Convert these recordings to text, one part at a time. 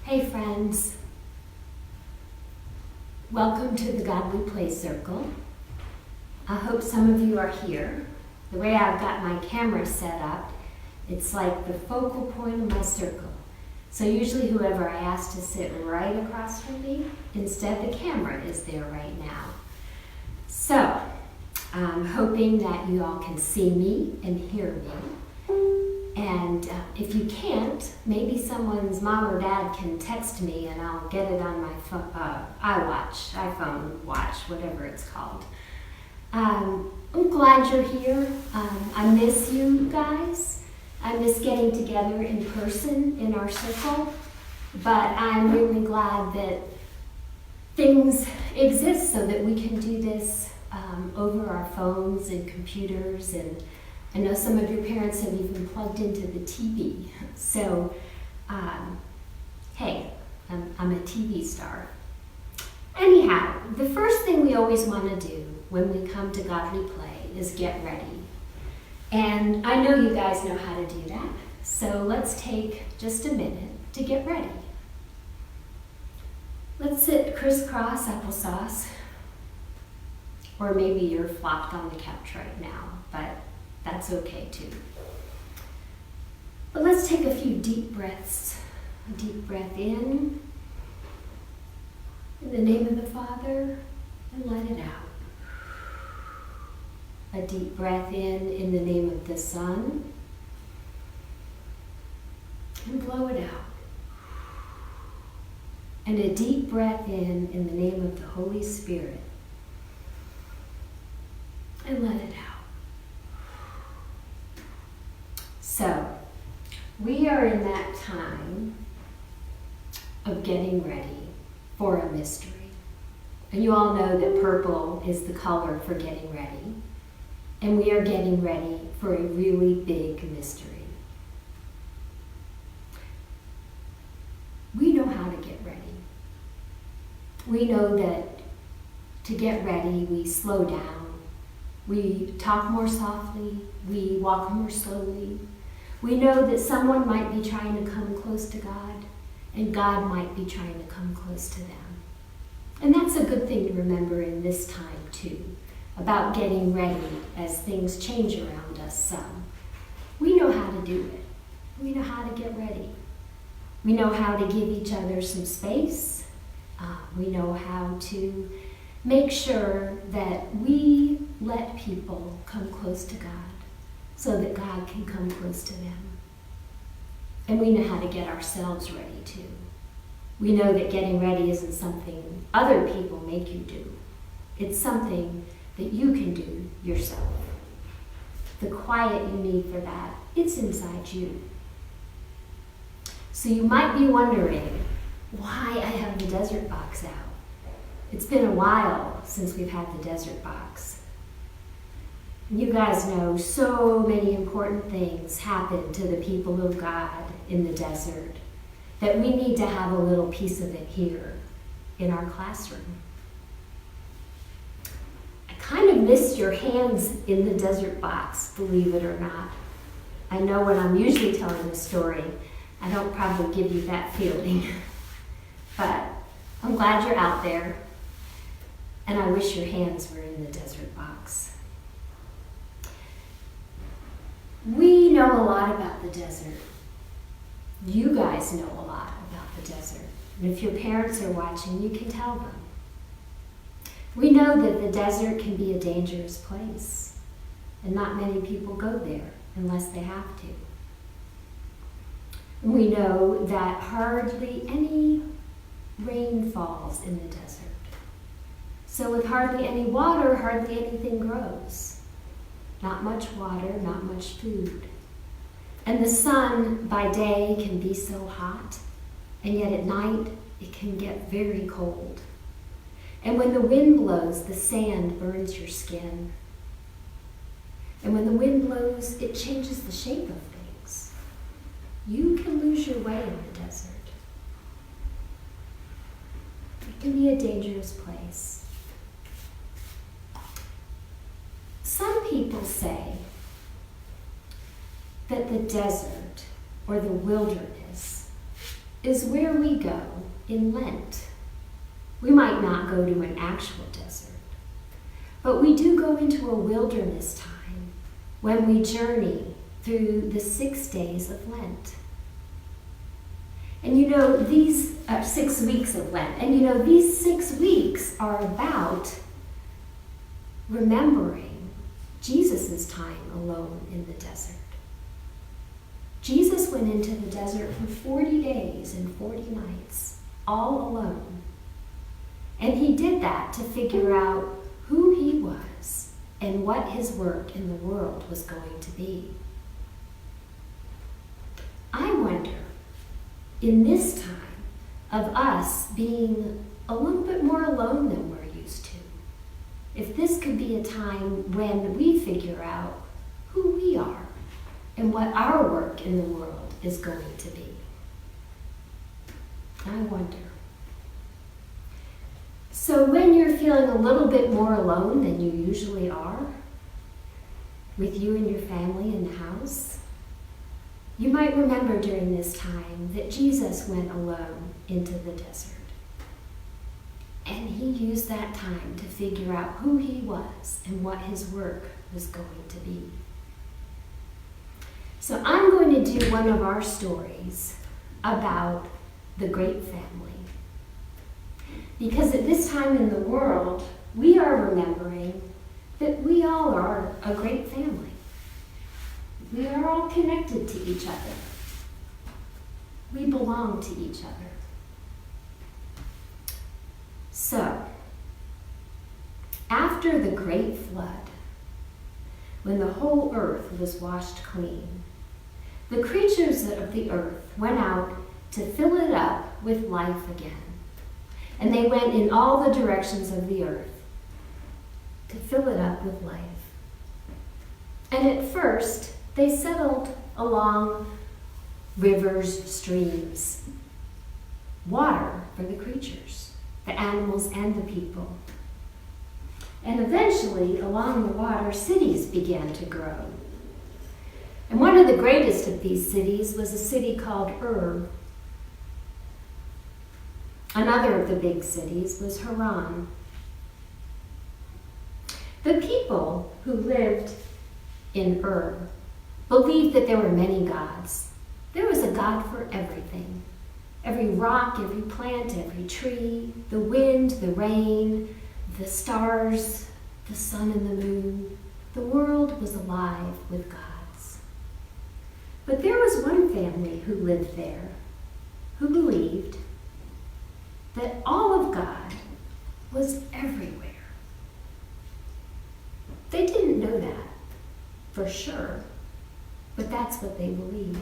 Hey friends, welcome to the Godly Play Circle. I hope some of you are here. The way I've got my camera set up, it's like the focal point of my circle. So usually whoever I ask to sit right across from me, instead the camera is there right now. So I'm hoping that you all can see me and hear me. And if you can't, maybe someone's mom or dad can text me and I'll get it on my iPhone watch, whatever it's called. I'm glad you're here. I miss you guys. I miss getting together in person in our circle. But I'm really glad that things exist so that we can do this over our phones and computers, and I know some of your parents have even plugged into the TV. So, hey, I'm a TV star. Anyhow, the first thing we always want to do when we come to Godly Play is get ready. And I know you guys know how to do that, so let's take just a minute to get ready. Let's sit crisscross applesauce, or maybe you're flopped on the couch right now, but that's okay too. But let's take a few deep breaths. A deep breath in the name of the Father, and let it out. A deep breath in the name of the Son, and blow it out. And a deep breath in the name of the Holy Spirit, and let it out. So, we are in that time of getting ready for a mystery. And you all know that purple is the color for getting ready. And we are getting ready for a really big mystery. We know how to get ready. We know that to get ready, we slow down. We talk more softly. We walk more slowly. We know that someone might be trying to come close to God, and God might be trying to come close to them. And that's a good thing to remember in this time too, about getting ready as things change around us some. We know how to do it. We know how to get ready. We know how to give each other some space. We know how to make sure that we let people come close to God so that God can come close to them. And we know how to get ourselves ready too. We know that getting ready isn't something other people make you do. It's something that you can do yourself. The quiet you need for that, it's inside you. So you might be wondering why I have the desert box out. It's been a while since we've had the desert box. You guys know so many important things happen to the people of God in the desert that we need to have a little piece of it here in our classroom. I kind of miss your hands in the desert box, believe it or not. I know when I'm usually telling the story, I don't probably give you that feeling. But I'm glad you're out there, and I wish your hands were in the desert box. We know a lot about the desert. You guys know a lot about the desert. And if your parents are watching, you can tell them. We know that the desert can be a dangerous place, and not many people go there unless they have to. We know that hardly any rain falls in the desert. So with hardly any water, hardly anything grows. Not much water, not much food. And the sun by day can be so hot, and yet at night it can get very cold. And when the wind blows, the sand burns your skin. And when the wind blows, it changes the shape of things. You can lose your way in the desert. It can be a dangerous place. Some people say that the desert or the wilderness is where we go in Lent. We might not go to an actual desert, but we do go into a wilderness time when we journey through the 6 days of Lent. And these 6 weeks of Lent, and these 6 weeks are about remembering Jesus' time alone in the desert. Jesus went into the desert for 40 days and 40 nights, all alone. And he did that to figure out who he was and what his work in the world was going to be. I wonder, in this time of us being a little bit more alone than we're used to, if this could be a time when we figure out who we are and what our work in the world is going to be. I wonder. So when you're feeling a little bit more alone than you usually are, with you and your family in the house, you might remember during this time that Jesus went alone into the desert. And he used that time to figure out who he was and what his work was going to be. So I'm going to do one of our stories about the great family. Because at this time in the world, we are remembering that we all are a great family. We are all connected to each other. We belong to each other. So, after the great flood, when the whole earth was washed clean, the creatures of the earth went out to fill it up with life again. And they went in all the directions of the earth to fill it up with life. And at first, they settled along rivers, streams, water for the creatures, the animals and the people. And eventually, along the water, cities began to grow. And one of the greatest of these cities was a city called Ur. Another of the big cities was Haran. The people who lived in Ur believed that there were many gods. There was a God for everything. Every rock, every plant, every tree, the wind, the rain, the stars, the sun and the moon. The world was alive with gods. But there was one family who lived there who believed that all of God was everywhere. They didn't know that for sure, but that's what they believed.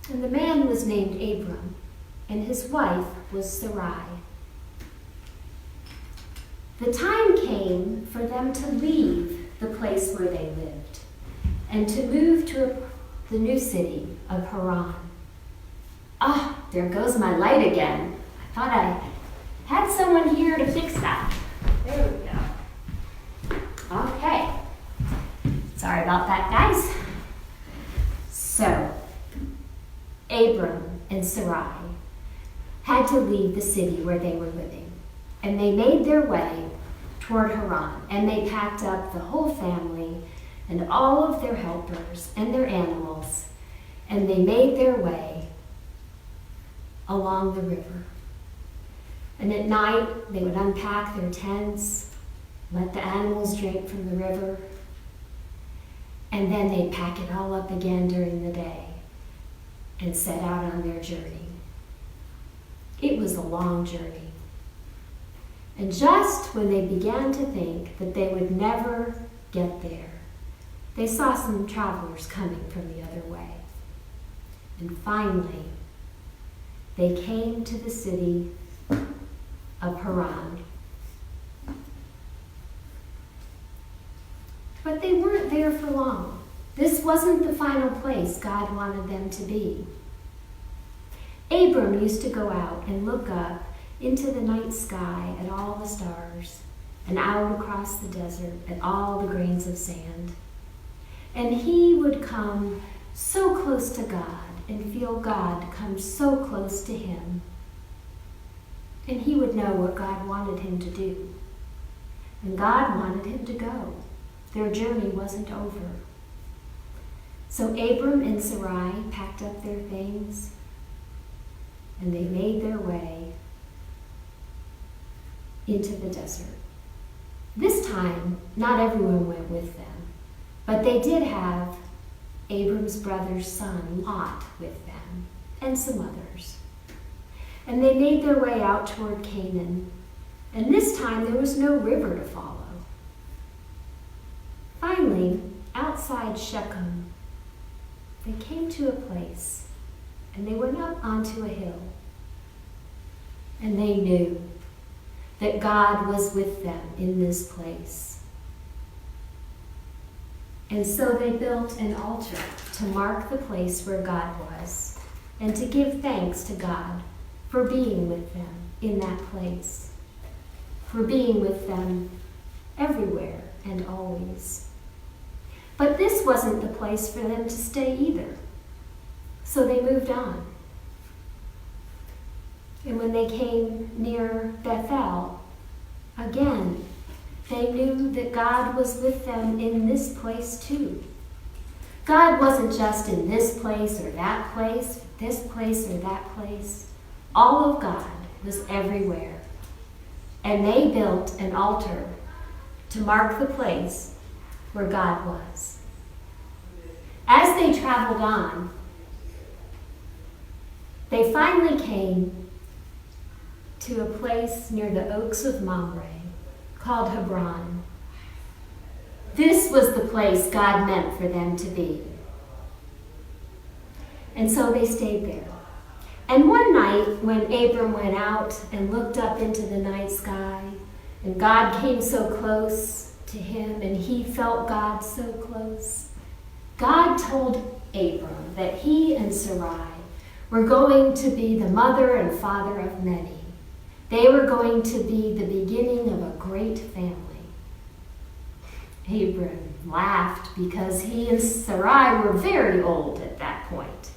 And the man was named Abram, and his wife was Sarai. The time came for them to leave the place where they lived and to move to the new city of Haran. Ah, there goes my light again. I thought I had someone here to fix that. There we go. Okay. Sorry about that, guys. So, Abram and Sarai had to leave the city where they were living, and they made their way toward Haran, and they packed up the whole family and all of their helpers and their animals, and they made their way along the river. And at night, they would unpack their tents, let the animals drink from the river, and then they'd pack it all up again during the day and set out on their journey. It was a long journey. And just when they began to think that they would never get there, they saw some travelers coming from the other way. And finally, they came to the city of Haran. But they weren't there for long. This wasn't the final place God wanted them to be. Abram used to go out and look up into the night sky at all the stars and out across the desert at all the grains of sand. And he would come so close to God and feel God come so close to him. And he would know what God wanted him to do. And God wanted him to go. Their journey wasn't over. So Abram and Sarai packed up their things and they made their way into the desert. This time, not everyone went with them, but they did have Abram's brother's son, Lot, with them, and some others. And they made their way out toward Canaan, and this time there was no river to follow. Finally, outside Shechem, they came to a place, and they went up onto a hill, and they knew that God was with them in this place. And so they built an altar to mark the place where God was and to give thanks to God for being with them in that place, for being with them everywhere and always. But this wasn't the place for them to stay either, so they moved on. And when they came near Bethel, again, they knew that God was with them in this place too. God wasn't just in this place or that place, this place or that place. All of God was everywhere. And they built an altar to mark the place where God was. As they traveled on, they finally came to a place near the Oaks of Mamre called Hebron. This was the place God meant for them to be. And so they stayed there. And one night when Abram went out and looked up into the night sky, and God came so close to him and he felt God so close, God told Abram that he and Sarai were going to be the mother and father of many. They were going to be the beginning of a great family. Abram laughed because he and Sarai were very old at that point.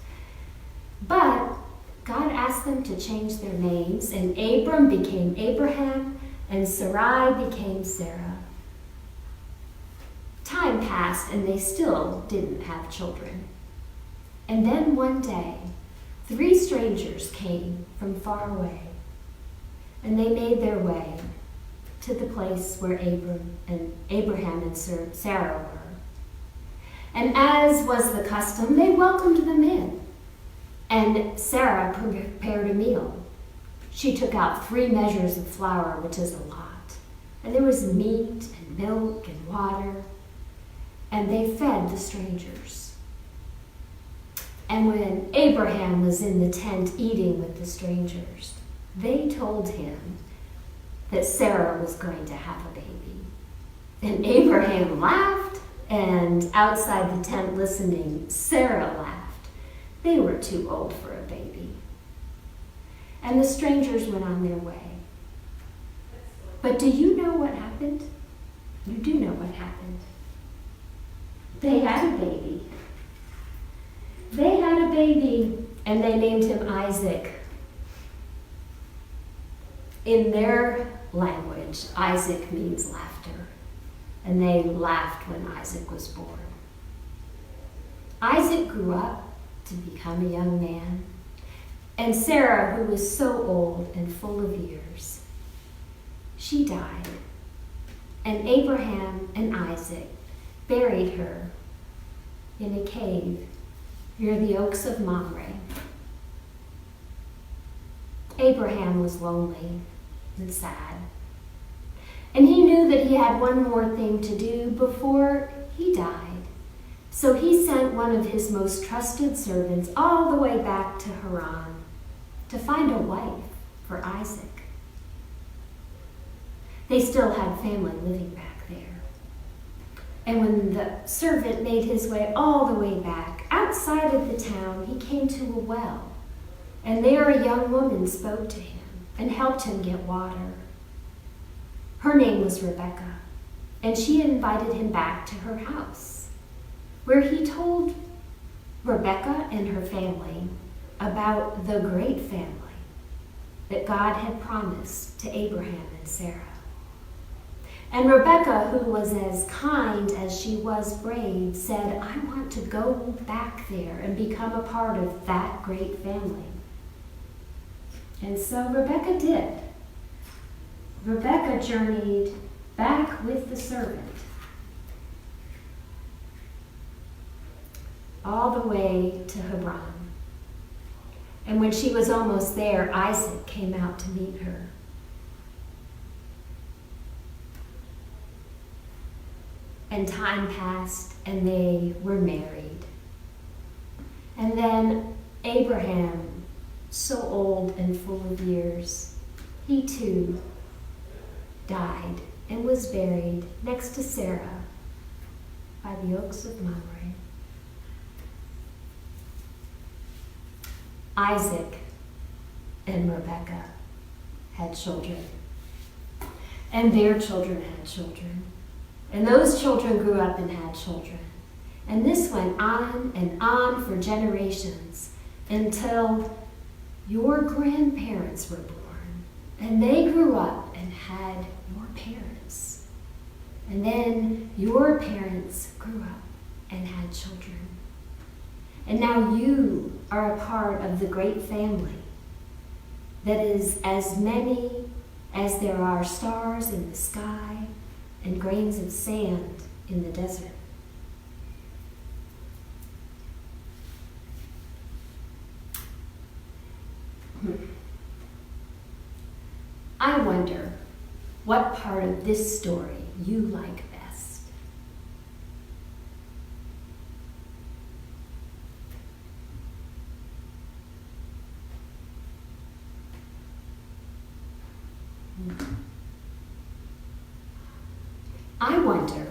But God asked them to change their names, and Abram became Abraham, and Sarai became Sarah. Time passed, and they still didn't have children. And then one day, 3 strangers came from far away. And they made their way to the place where Abraham and Sarah were. And as was the custom, they welcomed them in. And Sarah prepared a meal. She took out 3 measures of flour, which is a lot. And there was meat and milk and water. And they fed the strangers. And when Abraham was in the tent eating with the strangers, they told him that Sarah was going to have a baby. And Abraham laughed, and outside the tent listening, Sarah laughed. They were too old for a baby. And the strangers went on their way. But do you know what happened? You do know what happened. They had a baby. They had a baby, and they named him Isaac. In their language, Isaac means laughter, and they laughed when Isaac was born. Isaac grew up to become a young man, and Sarah, who was so old and full of years, she died, and Abraham and Isaac buried her in a cave near the Oaks of Mamre. Abraham was lonely and sad, and he knew that he had one more thing to do before he died. So he sent one of his most trusted servants all the way back to Haran to find a wife for Isaac. They still had family living back there. And when the servant made his way all the way back outside of the town, he came to a well. And there a young woman spoke to him and helped him get water. Her name was Rebecca, and she invited him back to her house, where he told Rebecca and her family about the great family that God had promised to Abraham and Sarah. And Rebecca, who was as kind as she was brave, said, I want to go back there and become a part of that great family. And so Rebecca did. Rebecca journeyed back with the servant all the way to Hebron. And when she was almost there, Isaac came out to meet her. And time passed, and they were married. And then Abraham, so old and full of years, he too died and was buried next to Sarah by the oaks of Mamre. Isaac and Rebekah had children, and their children had children, and those children grew up and had children. And this went on and on for generations until your grandparents were born, and they grew up and had your parents. And then your parents grew up and had children. And now you are a part of the great family that is as many as there are stars in the sky and grains of sand in the desert. I wonder what part of this story you like best. I wonder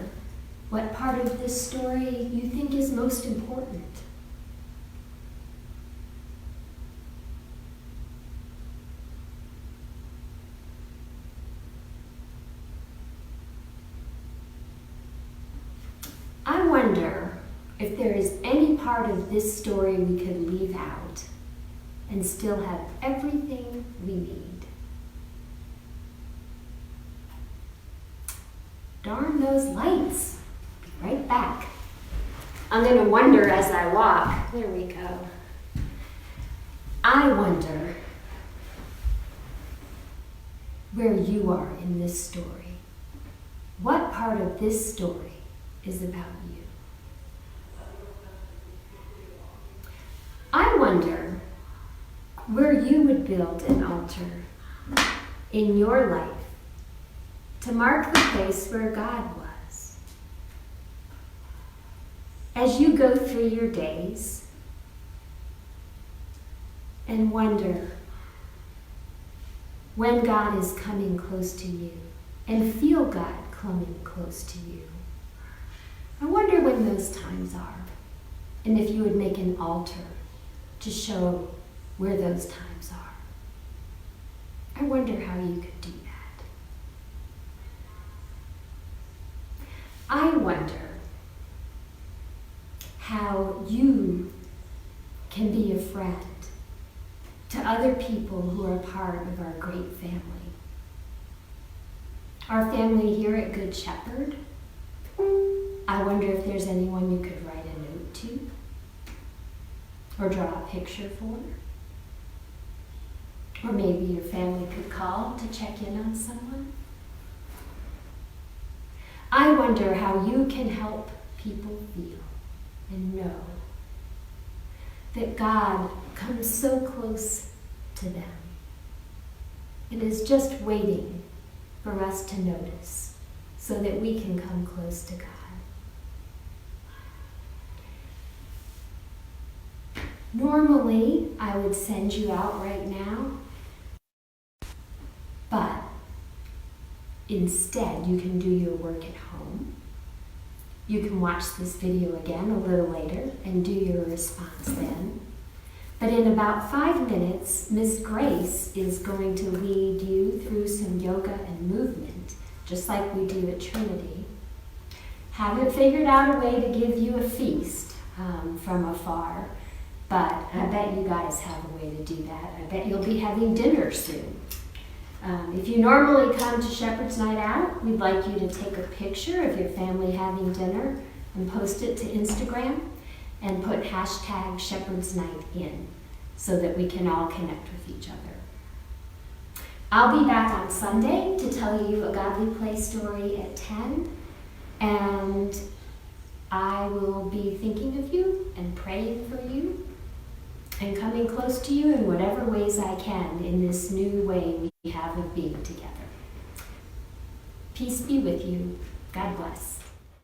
what part of this story you think is most important. I wonder if there is any part of this story we could leave out and still have everything we need. Darn those lights. Be right back. I'm going to wonder as I walk. There we go. I wonder where you are in this story. What part of this story is about you? I wonder where you would build an altar in your life to mark the place where God was. As you go through your days and wonder when God is coming close to you and feel God coming close to you. I wonder when those times are, and if you would make an altar to show where those times are. I wonder how you could do that. I wonder how you can be a friend to other people who are part of our great family. Our family here at Good Shepherd. I wonder if there's anyone you could write a note to or draw a picture for. Or maybe your family could call to check in on someone. I wonder how you can help people feel and know that God comes so close to them and is just waiting for us to notice so that we can come close to God. Normally, I would send you out right now, but instead, you can do your work at home. You can watch this video again a little later and do your response then. But in about 5 minutes, Miss Grace is going to lead you through some yoga and movement, just like we do at Trinity. Haven't figured out a way to give you a feast. from afar. But I bet you guys have a way to do that. I bet you'll be having dinner soon. If you normally come to Shepherd's Night Out, we'd like you to take a picture of your family having dinner and post it to Instagram and put hashtag Shepherd's Night in so that we can all connect with each other. I'll be back on Sunday to tell you a Godly Play story at 10, and I will be thinking of you and praying for you and coming close to you in whatever ways I can in this new way we have of being together. Peace be with you. God bless.